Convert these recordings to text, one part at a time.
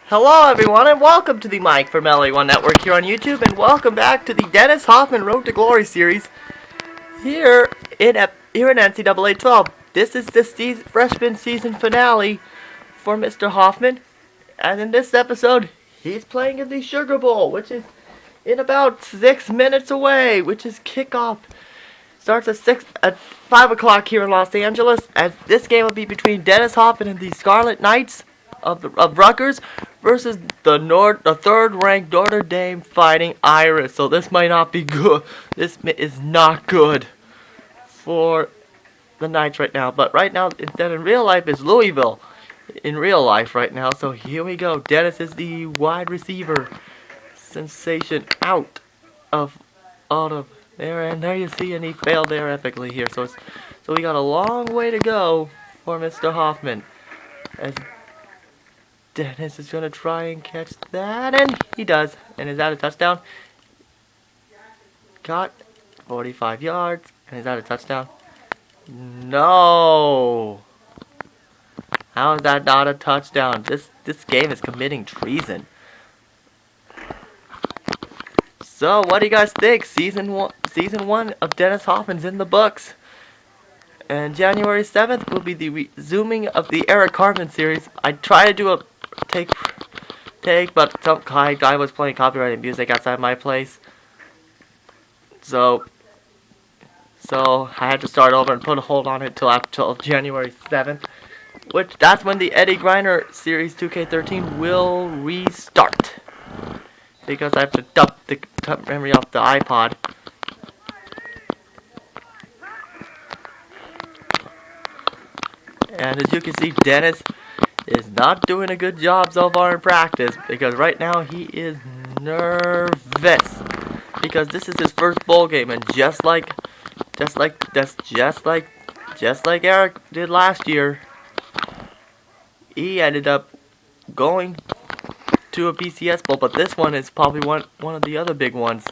Hello everyone and welcome to the Mike from LA1 Network here on YouTube, and welcome back to the Dennis Hoffman Road to Glory series here in NCAA 12. This is the freshman season finale for Mr. Hoffman, and in this episode he's playing in the Sugar Bowl, which is in about 6 minutes away, which is kickoff. Starts at 5 o'clock here in Los Angeles, as this game will be between Dennis Hoffman and the Scarlet Knights of Rutgers versus the third-ranked Notre Dame Fighting Irish. So this might not be good. This is not good for the Knights right now. But right now, instead in real life, is Louisville in real life right now. So here we go. Dennis is the wide receiver sensation out of there, and there you see, and he failed there epically here. So we got a long way to go for Mr. Hoffman, as Dennis is going to try and catch that, and he does. And is that a touchdown? Caught 45 yards, and is that a touchdown? No! How is that not a touchdown? This game is committing treason. So, what do you guys think? Season one of Dennis Hoffman's in the books. And January 7th will be the resuming of the Eric Cartman series. I tried to do a take, but some guy was playing copyrighted music outside my place. So I had to start over and put a hold on it till January 7th. That's when the Eddie Griner Series 2K13 will restart. Because I have to dump the memory off the iPod. And as you can see, Dennis is not doing a good job so far in practice, because right now he is nervous, because this is his first bowl game, and just like Eric did last year, he ended up going to a BCS Bowl. But this one is probably one of the other big ones.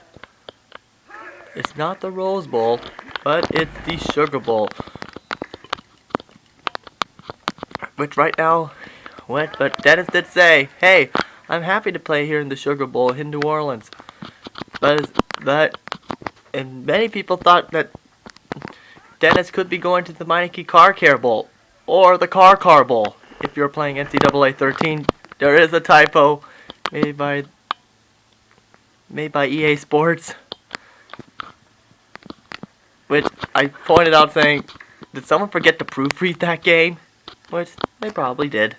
It's not the Rose Bowl, but it's the Sugar Bowl, which right now went. But Dennis did say, "Hey, I'm happy to play here in the Sugar Bowl in New Orleans." And many people thought that Dennis could be going to the Meineke Car Care Bowl or the Car Bowl. If you're playing NCAA 13, there is a typo made by EA Sports, which I pointed out saying, did someone forget to proofread that game? Which they probably did.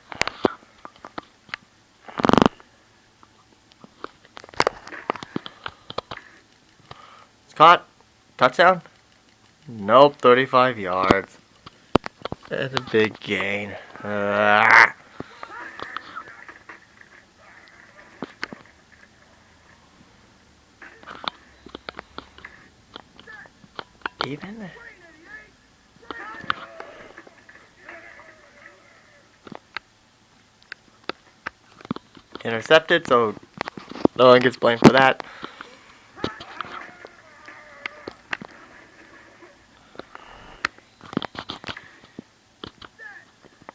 It's caught. Touchdown? Nope, 35 yards. That's a big gain. Even intercepted, so no one gets blamed for that.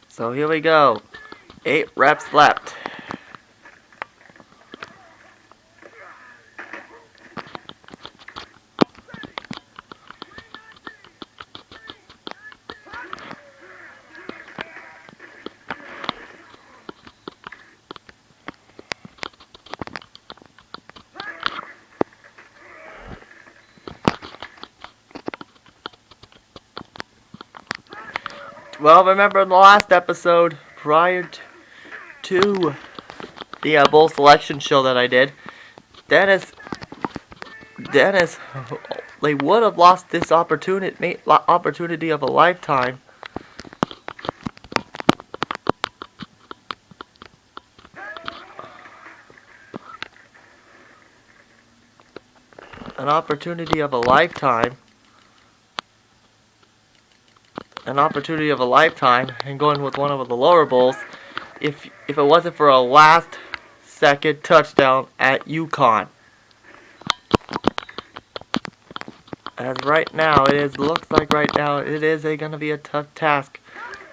So here we go. 8 reps left. Well, remember in the last episode, prior to the bowl selection show that I did, Dennis, they would have lost this opportunity of a lifetime. An opportunity of a lifetime. And going with one of the lower bowls if it wasn't for a last second touchdown at UConn. As right now, looks like right now it is going to be a tough task.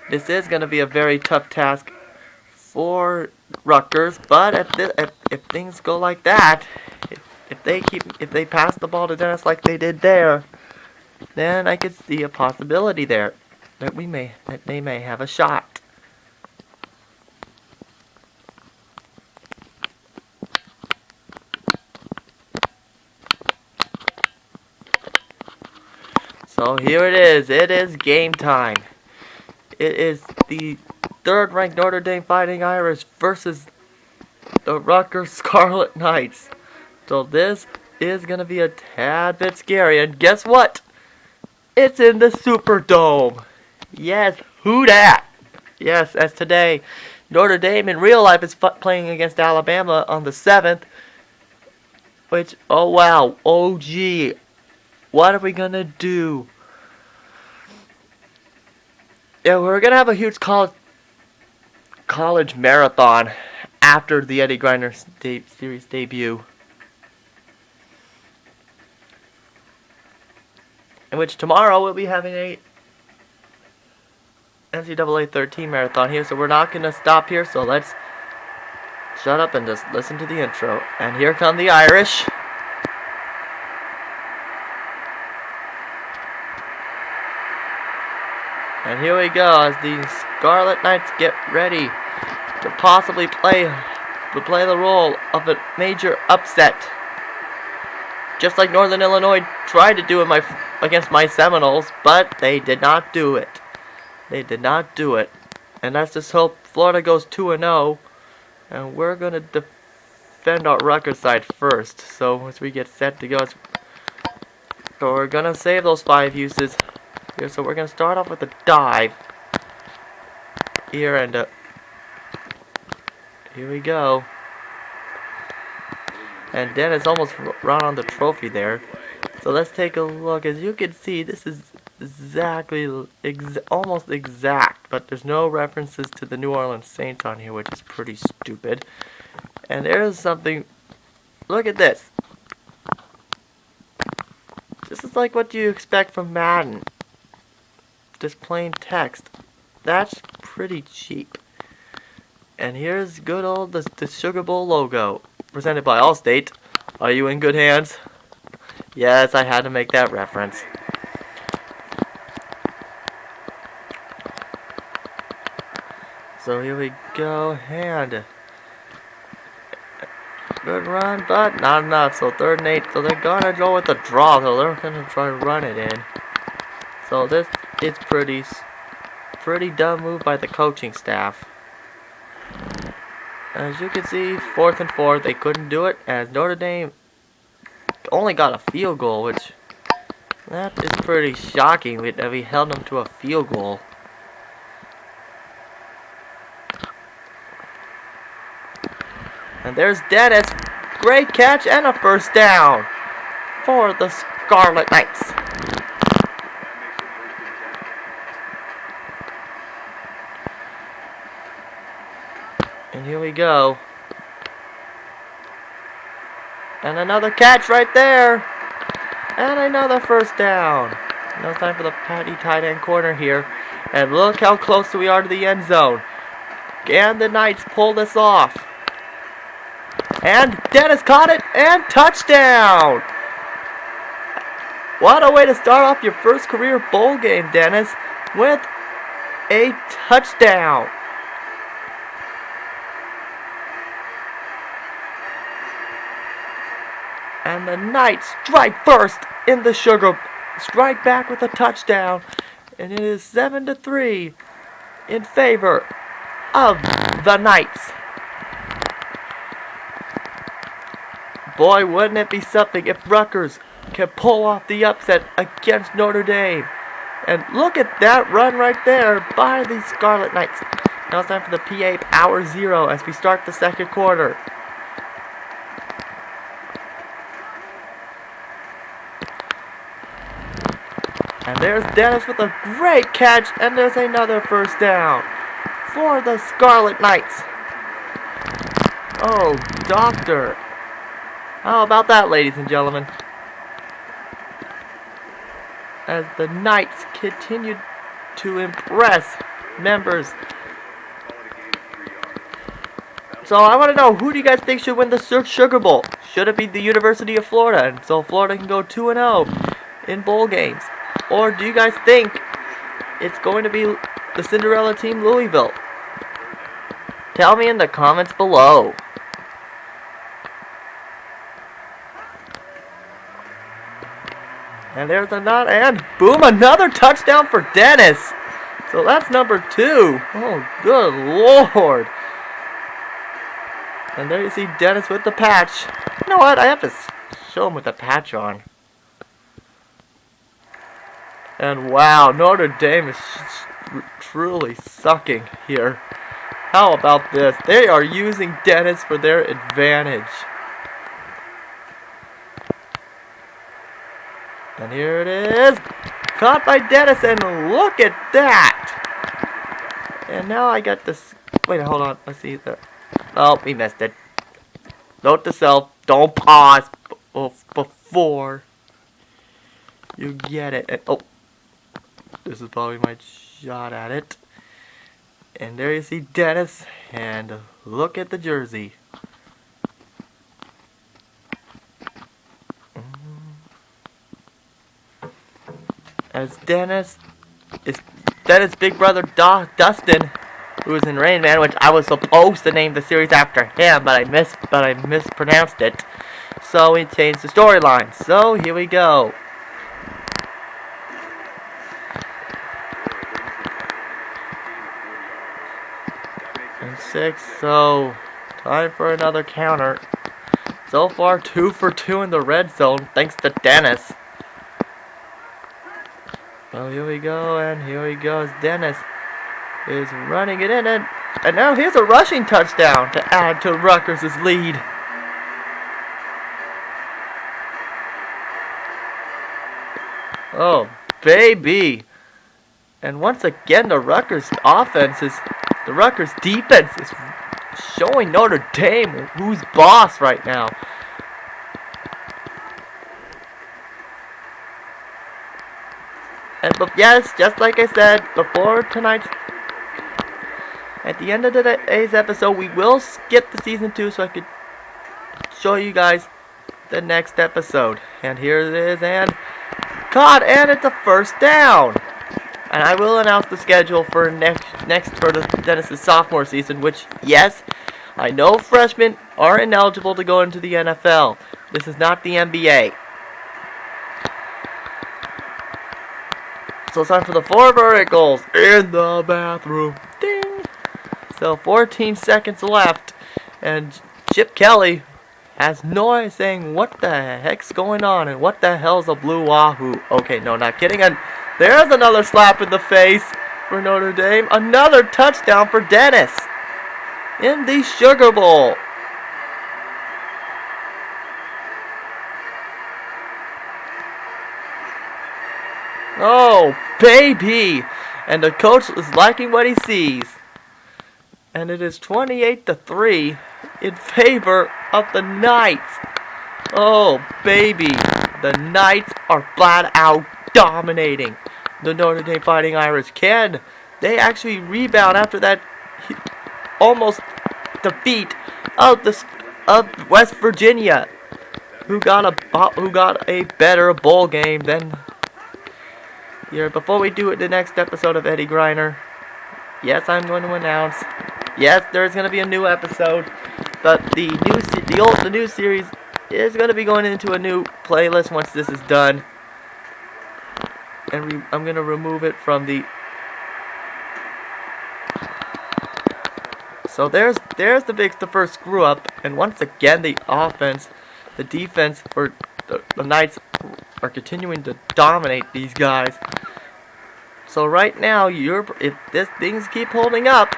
This is going to be a very tough task for Rutgers. But if things go like that, if they pass the ball to Dennis like they did there, then I could see a possibility there that they may have a shot. So here it is. It is game time. It is the third-ranked Notre Dame Fighting Irish versus the Rutgers Scarlet Knights. So this is going to be a tad bit scary. And guess what? It's in the Superdome. Yes, who dat? Yes, as today, Notre Dame in real life is playing against Alabama on the 7th. Which, oh wow, oh gee, what are we going to do? Yeah, we're going to have a huge college marathon after the Eddie Grinder series debut. In which tomorrow we'll be having a NCAA 13 marathon here, so we're not going to stop here, so let's shut up and just listen to the intro. And here come the Irish. And here we go as the Scarlet Knights get ready to possibly play the role of a major upset. Just like Northern Illinois tried to do against my Seminoles, but they did not do it. They did not do it. And let's just hope Florida goes 2-0. And we're going to defend our Rutgers side first. So as we get set to go, so we're going to save those 5 uses here. So we're going to start off with a dive here, and here we go. And Dennis almost run on the trophy there. So let's take a look. As you can see, this is almost exact, but there's no references to the New Orleans Saints on here, which is pretty stupid. And there's something. Look at this. This is like what you expect from Madden. Just plain text. That's pretty cheap. And here's good old the Sugar Bowl logo, presented by Allstate. Are you in good hands? Yes, I had to make that reference. So here we go, and good run, but not enough. So 3rd and 8. So they're gonna go with the draw. So they're gonna try to run it in. So this is pretty dumb move by the coaching staff. As you can see, 4th and 4. They couldn't do it as Notre Dame only got a field goal, which that is pretty shocking that we held them to a field goal. And there's Dennis. Great catch and a first down for the Scarlet Knights. And here we go. And another catch right there. And another first down. Now it's time for the Patty tight end corner here. And look how close we are to the end zone. Can the Knights pull this off? And Dennis caught it, and touchdown! What a way to start off your first career bowl game, Dennis, with a touchdown. And the Knights strike first in the Sugar, strike back with a touchdown, and it is 7-3 in favor of the Knights. Boy, wouldn't it be something if Rutgers can pull off the upset against Notre Dame. And look at that run right there by the Scarlet Knights. Now it's time for the PA Hour Zero as we start the 2nd quarter. And there's Dennis with a great catch, and there's another first down for the Scarlet Knights. Oh, doctor. How about that, ladies and gentlemen? As the Knights continue to impress members So I want to know, who do you guys think should win the Sugar Bowl? Should it be the University of Florida, and so Florida can go 2-0 in bowl games? Or do you guys think it's going to be the Cinderella team, Louisville? Tell me in the comments below. And there's another, and boom, another touchdown for Dennis. So that's number 2. Oh, good Lord. And there you see Dennis with the patch. You know what? I have to show him with the patch on. And wow, Notre Dame is truly sucking here. How about this? They are using Dennis for their advantage. And here it is. Caught by Dennis, and look at that. And now I got this. Wait, hold on. Let's see. Oh, we missed it. Note to self, don't pause before you get it. And, oh, this is probably my shot at it. And there you see Dennis, and look at the jersey. As Dennis' big brother Dustin, who is in Rain Man, which I was supposed to name the series after him, but I mispronounced it. So we changed the storyline. So here we go. And 6. So time for another counter. So far, 2 for 2 in the red zone, thanks to Dennis. Well, here we go, and here he goes. Dennis is running it in, and now here's a rushing touchdown to add to Rutgers' lead. Oh, baby. And once again, the Rutgers defense is showing Notre Dame who's boss right now. But yes, just like I said before tonight's, at the end of today's episode, we will skip the season 2 so I could show you guys the next episode. And here it is, and caught, and it's a first down. And I will announce the schedule for next for the Dennis' sophomore season, which, yes, I know freshmen are ineligible to go into the NFL. This is not the NBA. So it's time for the 4 verticals in the bathroom. Ding! So 14 seconds left, and Chip Kelly has noise saying, what the heck's going on, and what the hell's a blue wahoo? Okay, no, not kidding. And there's another slap in the face for Notre Dame. Another touchdown for Dennis in the Sugar Bowl. Oh, baby! And the coach is liking what he sees. And it is 28-3 in favor of the Knights. Oh, baby. The Knights are flat out dominating the Notre Dame Fighting Irish. Can they actually rebound after that almost defeat of West Virginia, who got a better bowl game than here? Before we do it, the next episode of Eddie Griner, yes, I'm going to announce, yes, there's going to be a new episode, but the new series is going to be going into a new playlist once this is done, and I'm going to remove it from the. So there's the first screw up, and once again the defense for the Knights are continuing to dominate these guys. So right now, if things keep holding up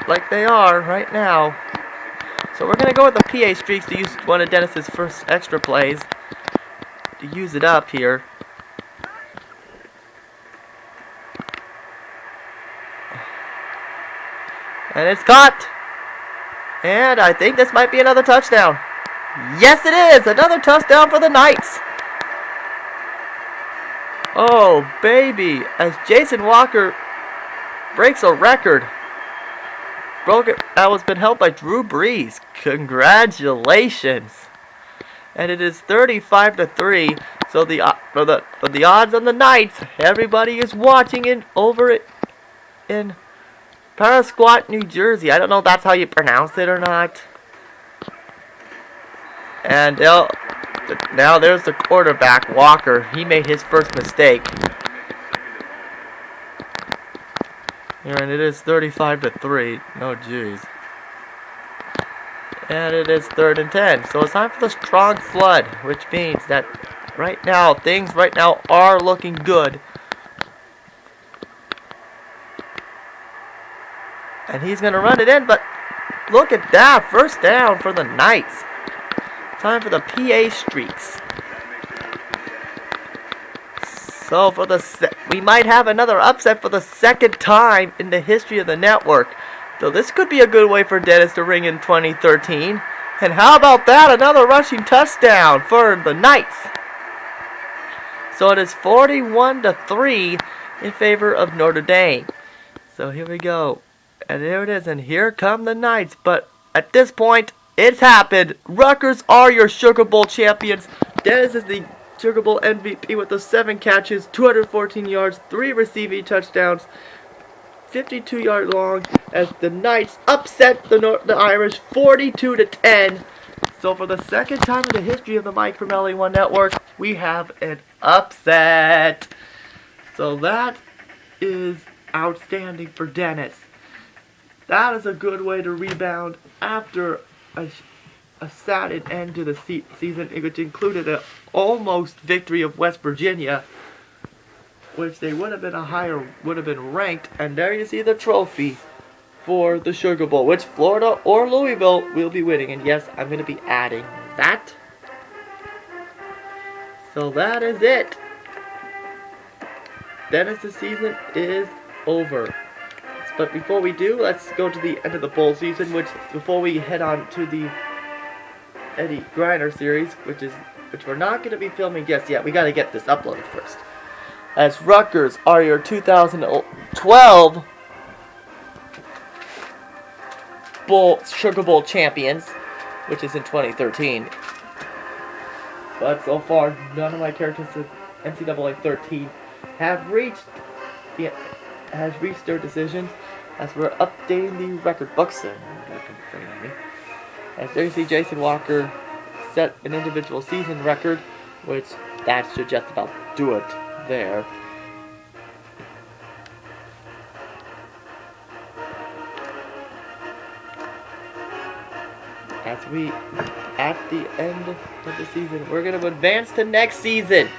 like they are right now, so we're gonna go with the PA streaks to use one of Dennis's first extra plays to use it up here. And it's caught, and I think this might be another touchdown. Yes, it is! Another touchdown for the Knights! Oh, baby! As Jason Walker breaks a record been held by Drew Brees. Congratulations. And it is 35-3. So the odds on the Knights, everybody is watching it over it in Parasquat, New Jersey. I don't know if that's how you pronounce it or not. And now there's the quarterback, Walker. He made his first mistake. And it is 35-3. No, jeez. And it is 3rd and 10. So it's time for the strong flood, which means that things right now are looking good. And he's going to run it in, but look at that. First down for the Knights. Time for the PA streaks. So we might have another upset for the second time in the history of the network. So this could be a good way for Dennis to ring in 2013. And how about that? Another rushing touchdown for the Knights. So it is 41-3 in favor of Notre Dame. So here we go. And there it is. And here come the Knights. But at this point, it's happened. Rutgers are your Sugar Bowl champions. Dennis is the Sugar Bowl MVP with the 7 catches, 214 yards, 3 receiving touchdowns, 52 yard long, as the Knights upset the Irish 42-10. So for the second time in the history of the Mike from LA1 Network, we have an upset. So that is outstanding for Dennis. That is a good way to rebound after a sad end to the season, which included an almost victory of West Virginia, which they would have been ranked. And there you see the trophy for the Sugar Bowl, which Florida or Louisville will be winning. And yes, I'm going to be adding that. So that is it. Dennis' season is over. But before we do, let's go to the end of the bowl season, before we head on to the Eddie Griner series, which we're not going to be filming just yet. We got to get this uploaded first. As Rutgers are your 2012 Sugar Bowl champions, which is in 2013. But so far, none of my characters in NCAA 13 have reached their decisions, as we're updating the record books. As there you see Jason Walker set an individual season record, which that should just about do it there. As we, at the end of the season, we're going to advance to next season,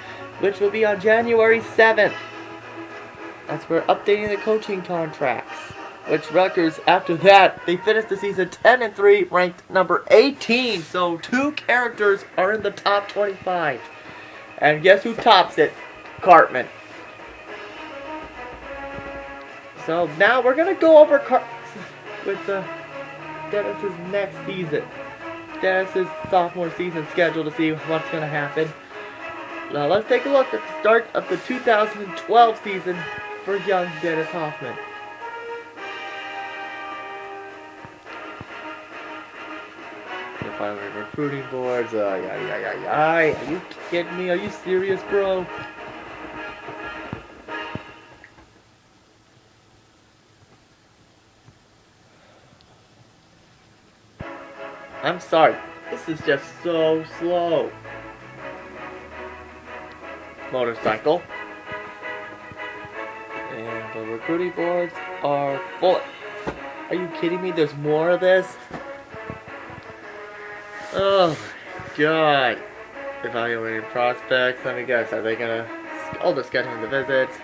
which will be on January 7th. As we're updating the coaching contracts, which Rutgers, after that, they finished the season 10-3, ranked number 18. So 2 characters are in the top 25. And guess who tops it? Cartman. So now we're going to go over with Dennis's next season. Dennis's sophomore season schedule to see what's going to happen. Now let's take a look at the start of the 2012 season for young Dennis Hoffman. Finally, recruiting boards. Are you kidding me? Are you serious, bro? I'm sorry. This is just so slow. Motorcycle. And the recruiting boards are full. Are you kidding me? There's more of this? Oh my god. Evaluating prospects. Let me guess. Are they gonna... Oh, they're scheduling the visits.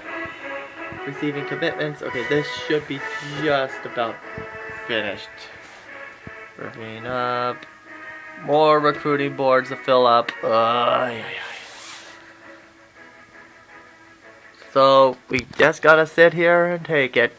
Receiving commitments. Okay, this should be just about finished. Reviewing up. More recruiting boards to fill up. So, we just gotta sit here and take it.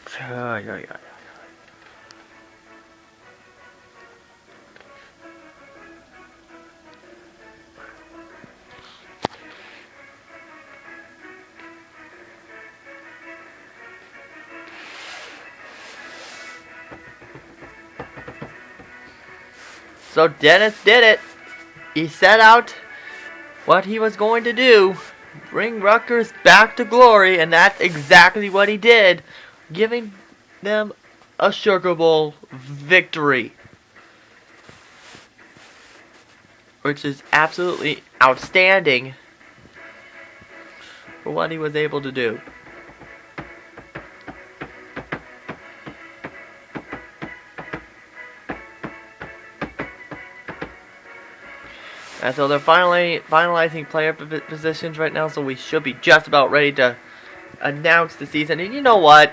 So Dennis did it. He set out what he was going to do. Bring Rutgers back to glory, and that's exactly what he did. Giving them a Sugar Bowl victory. Which is absolutely outstanding for what he was able to do. And so they're finalizing player positions right now, so we should be just about ready to announce the season. And you know what?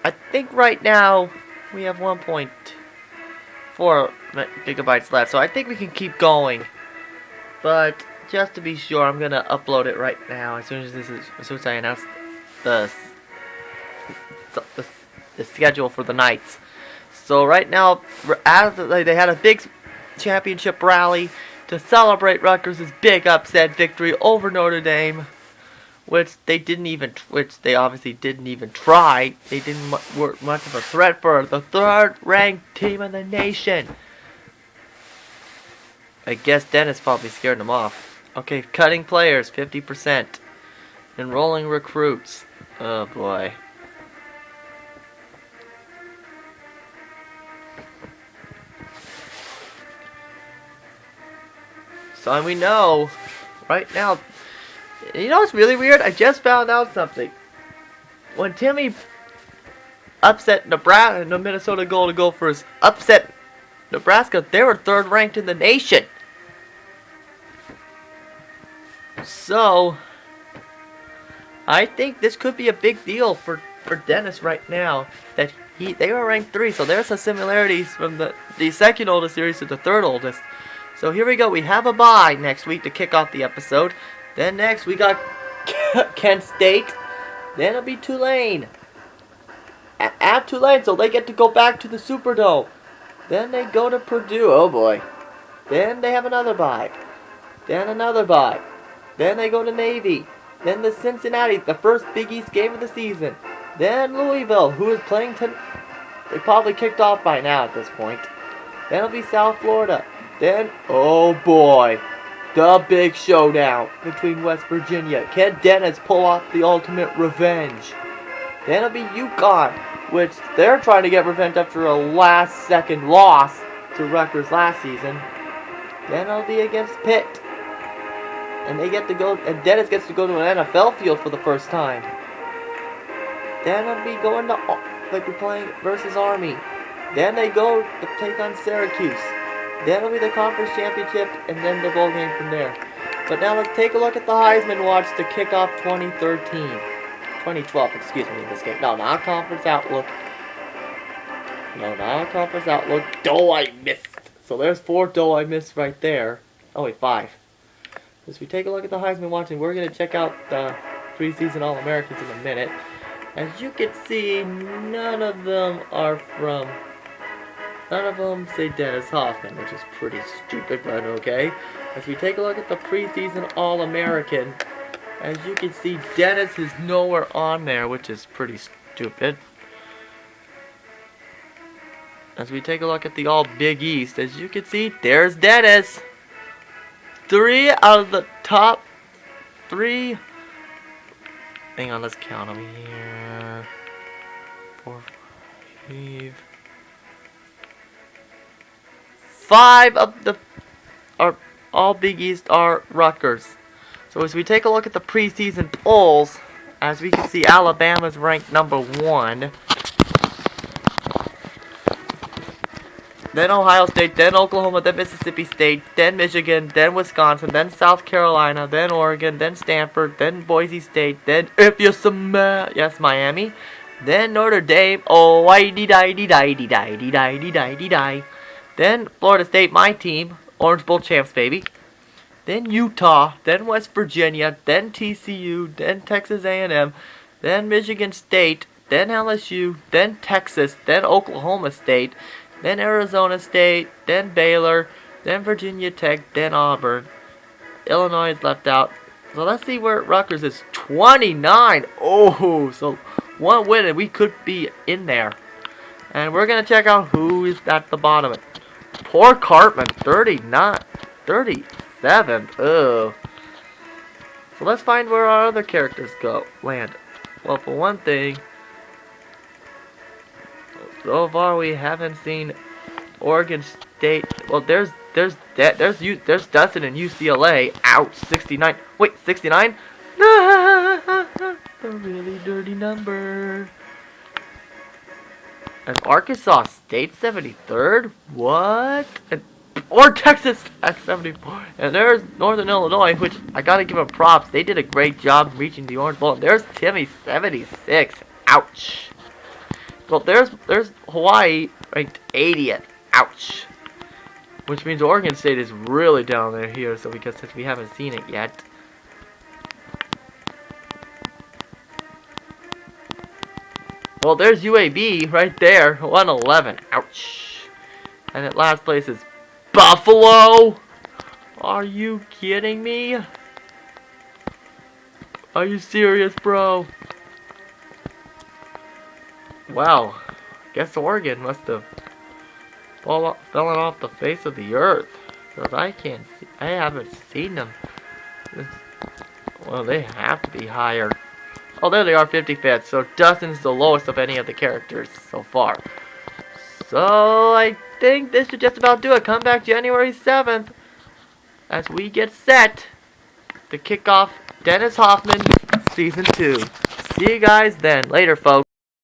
I think right now we have 1.4 gigabytes left, so I think we can keep going. But just to be sure, I'm gonna upload it right now as soon as I announce the schedule for the Knights. So right now, they had a big championship rally to celebrate Rutgers' big upset victory over Notre Dame, which they obviously didn't even try. They didn't work much of a threat for the third-ranked team in the nation. I guess Dennis probably scared them off. Okay, cutting players, 50%. Enrolling recruits. Oh boy. So and we know, right now, you know what's really weird? I just found out something. When Timmy upset Nebraska, the Minnesota Gophers upset Nebraska, they were third ranked in the nation. So, I think this could be a big deal for Dennis right now. That they were ranked 3, so there's some similarities from the second oldest series to the third oldest. So here we go. We have a bye next week to kick off the episode. Then next we got Kent State. Then it'll be Tulane. At Tulane, so they get to go back to the Superdome. Then they go to Purdue. Oh boy. Then they have another bye. Then another bye. Then they go to Navy. Then the Cincinnati, the first Big East game of the season. Then Louisville, who is playing they probably kicked off by now at this point. Then it'll be South Florida. Then, oh boy, the big showdown between West Virginia. Can Dennis pull off the ultimate revenge? Then it'll be UConn, which they're trying to get revenge after a last-second loss to Rutgers last season. Then it'll be against Pitt. And they get to go, and Dennis gets to go to an NFL field for the first time. Then it'll be going to, like we're playing versus Army. Then they go to take on Syracuse. Then it'll be the conference championship, and then the bowl game from there. But now let's take a look at the Heisman Watch to kick off 2012, excuse me, in this game. No, not conference outlook. Doe I missed. So there's 4 doe I missed right there. Oh wait, 5. As we take a look at the Heisman Watch, and we're going to check out the preseason All-Americans in a minute. As you can see, none of them say Dennis Hoffman, which is pretty stupid, but okay. As we take a look at the preseason All-American, as you can see, Dennis is nowhere on there, which is pretty stupid. As we take a look at the All-Big East, as you can see, there's Dennis. 3 out of the top 3. Hang on, let's count them here. 4, 5. 5 of the All-Big East are Rutgers. So as we take a look at the preseason polls, as we can see, Alabama's ranked number 1. Then Ohio State, then Oklahoma, then Mississippi State, then Michigan, then Wisconsin, then South Carolina, then Oregon, then Stanford, then Boise State, then Miami, then Notre Dame, then Florida State, my team, Orange Bowl champs, baby. Then Utah, then West Virginia, then TCU, then Texas A&M, then Michigan State, then LSU, then Texas, then Oklahoma State, then Arizona State, then Baylor, then Virginia Tech, then Auburn. Illinois is left out. So let's see where Rutgers is. 29! Oh, so 1 win and we could be in there. And we're going to check out who is at the bottom. Poor Cartman, 37th. Ugh. So let's find where our other characters land. Well, for one thing, so far we haven't seen Oregon State. Well, there's Dustin and UCLA. Ouch, 69. Wait, 69? A really dirty number. And Arkansas State 73rd? What? Or Texas Tech 74. And there's Northern Illinois, which I gotta give them props. They did a great job reaching the Orange Bowl. And there's Timmy 76. Ouch. Well, there's Hawaii ranked 80th. Ouch. Which means Oregon State is really down there here, so because since we haven't seen it yet. Well, there's UAB right there, 111. Ouch. And at last place is Buffalo. Are you kidding me? Are you serious, bro? Wow. Guess Oregon must have fallen off the face of the earth. Because I haven't seen them. Well, they have to be higher. Oh, there they are, 55th. So Dustin's the lowest of any of the characters so far. So I think this should just about do it. Come back January 7th as we get set to kick off Dennis Hoffman Season 2. See you guys then. Later, folks.